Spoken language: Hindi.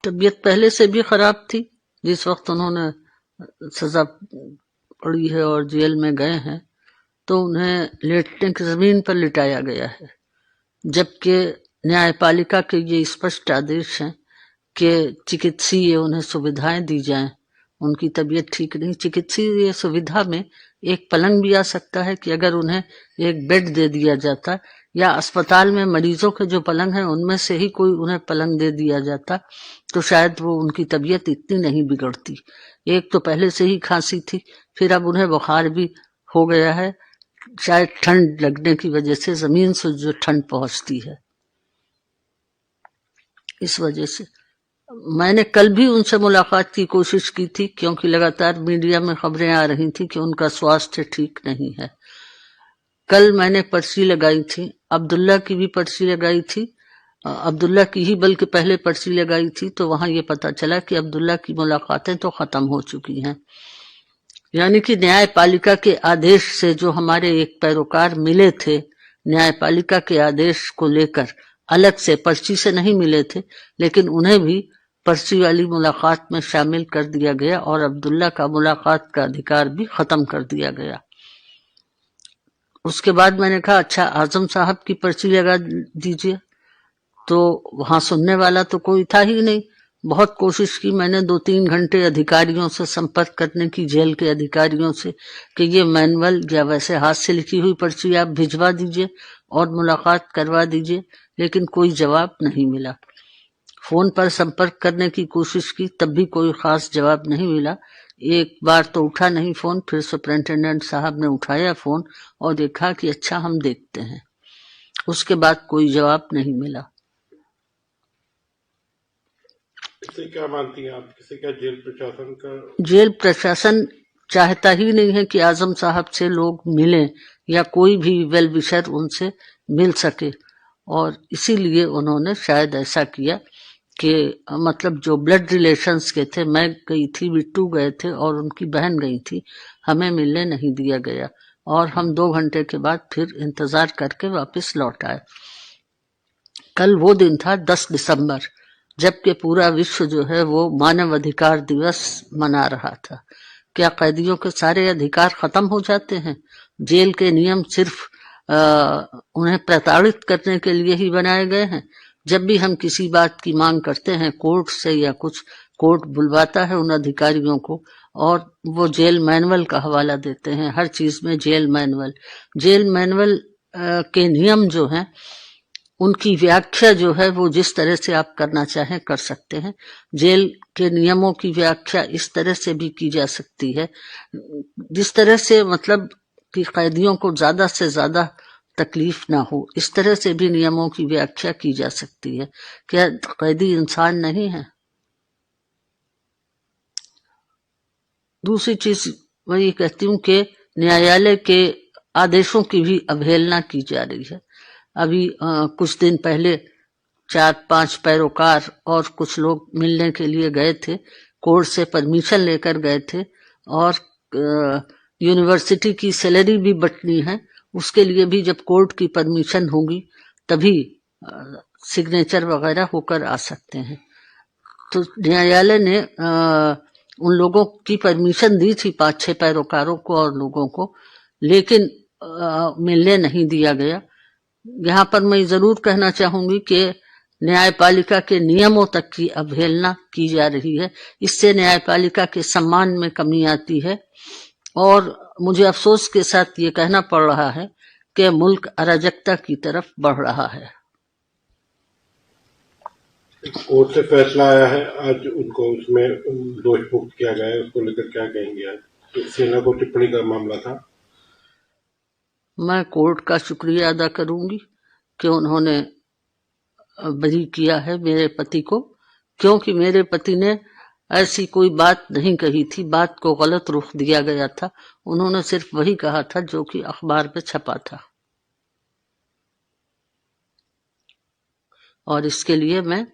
तबीयत पहले से भी खराब थी। जिस वक्त उन्होंने सजा पड़ी है और जेल में गए हैं तो उन्हें लेटने की जमीन पर लिटाया गया है, जबकि न्यायपालिका के ये स्पष्ट आदेश हैं कि चिकित्सीय उन्हें सुविधाएं दी जाएं। उनकी तबीयत ठीक नहीं, चिकित्सीय सुविधा में एक पलंग भी आ सकता है कि अगर उन्हें एक बेड दे दिया जाता या अस्पताल में मरीजों के जो पलंग हैं उनमें से ही कोई उन्हें पलंग दे दिया जाता तो शायद वो उनकी तबीयत इतनी नहीं बिगड़ती। एक तो पहले से ही खांसी थी, फिर अब उन्हें बुखार भी हो गया है, शायद ठंड लगने की वजह से, जमीन से जो ठंड पहुंचती है इस वजह से। मैंने कल भी उनसे मुलाकात की कोशिश की थी क्योंकि लगातार मीडिया में खबरें आ रही थी कि उनका स्वास्थ्य ठीक नहीं है। कल मैंने पर्ची लगाई थी, अब्दुल्ला की भी पर्ची लगाई थी, अब्दुल्ला की ही बल्कि पहले पर्ची लगाई थी, तो वहां ये पता चला कि अब्दुल्ला की मुलाकातें तो खत्म हो चुकी हैं। यानी कि न्यायपालिका के आदेश से जो हमारे एक पैरोकार मिले थे, न्यायपालिका के आदेश को लेकर अलग से पर्ची से नहीं मिले थे, लेकिन उन्हें भी पर्ची वाली मुलाकात में शामिल कर दिया गया और अब्दुल्ला का मुलाकात का अधिकार भी खत्म कर दिया गया। उसके बाद मैंने कहा अच्छा आजम साहब की पर्ची लगा दीजिए, तो वहां सुनने वाला तो कोई था ही नहीं। बहुत कोशिश की मैंने, 2-3 घंटे अधिकारियों से संपर्क करने की, जेल के अधिकारियों से, कि ये मैनुअल या वैसे हाथ से लिखी हुई पर्ची आप भिजवा दीजिए और मुलाकात करवा दीजिए, लेकिन कोई जवाब नहीं मिला। फोन पर संपर्क करने की कोशिश की, तब भी कोई खास जवाब नहीं मिला। एक बार तो उठा नहीं फोन, फिर सुपरिंटेंडेंट साहब ने उठाया फोन और देखा कि अच्छा हम देखते हैं। उसके बाद कोई जवाब नहीं मिला। इससे क्या मानती हैं आप, किसे क्या जेल प्रशासन का? जेल प्रशासन चाहता ही नहीं है कि आजम साहब से लोग मिलें या कोई भी वेल विशर उनसे मिल सके, और इसीलिए उन्होंने शायद ऐसा किया कि मतलब जो ब्लड रिलेशंस के थे, मैं गई थी, बिट्टू गए थे और उनकी बहन गई थी, हमें मिलने नहीं दिया गया और हम 2 घंटे के बाद फिर इंतजार करके वापस लौट आए। कल वो दिन था 10 दिसंबर, जबकि पूरा विश्व जो है वो मानव अधिकार दिवस मना रहा था। क्या कैदियों के सारे अधिकार खत्म हो जाते हैं? जेल के नियम सिर्फ उन्हें प्रताड़ित करने के लिए ही बनाए गए हैं? जब भी हम किसी बात की मांग करते हैं कोर्ट से या कुछ, कोर्ट बुलवाता है उन अधिकारियों को और वो जेल मैनुअल का हवाला देते हैं। हर चीज में जेल मैनुअल के नियम जो हैं उनकी व्याख्या जो है वो जिस तरह से आप करना चाहें कर सकते हैं। जेल के नियमों की व्याख्या इस तरह से भी की जा सकती है जिस तरह से मतलब कि कैदियों को ज्यादा से ज्यादा तकलीफ ना हो, इस तरह से भी नियमों की व्याख्या की जा सकती है। क्या कैदी इंसान नहीं है? दूसरी चीज मैं ये कहती हूँ कि न्यायालय के आदेशों की भी अवहेलना की जा रही है। अभी कुछ दिन पहले 4-5 पैरोकार और कुछ लोग मिलने के लिए गए थे, कोर्ट से परमिशन लेकर गए थे और यूनिवर्सिटी की सैलरी भी बटनी है, उसके लिए भी जब कोर्ट की परमिशन होगी तभी सिग्नेचर वगैरह होकर आ सकते हैं। तो न्यायालय ने उन लोगों की परमिशन दी थी, 5-6 पैरोकारों को और लोगों को, लेकिन मिलने नहीं दिया गया। यहाँ पर मैं जरूर कहना चाहूंगी कि न्यायपालिका के नियमों तक की अवहेलना की जा रही है। इससे न्यायपालिका के सम्मान में कमी आती है और मुझे अफसोस के साथ ये कहना पड़ रहा है कि मुल्क अराजकता की तरफ बढ़ रहा है। कोर्ट से फैसला आया है आज, उनको उसमें दोष मुक्त किया गया है, उसको लेकर क्या कहेंगे? आज सेना को टिप्पणी का मामला था। मैं कोर्ट का शुक्रिया अदा करूंगी कि उन्होंने बरी किया है मेरे पति को, क्योंकि मेरे पति ने ऐसी कोई बात नहीं कही थी, बात को गलत रुख दिया गया था। उन्होंने सिर्फ वही कहा था जो कि अखबार में छपा था और इसके लिए मैं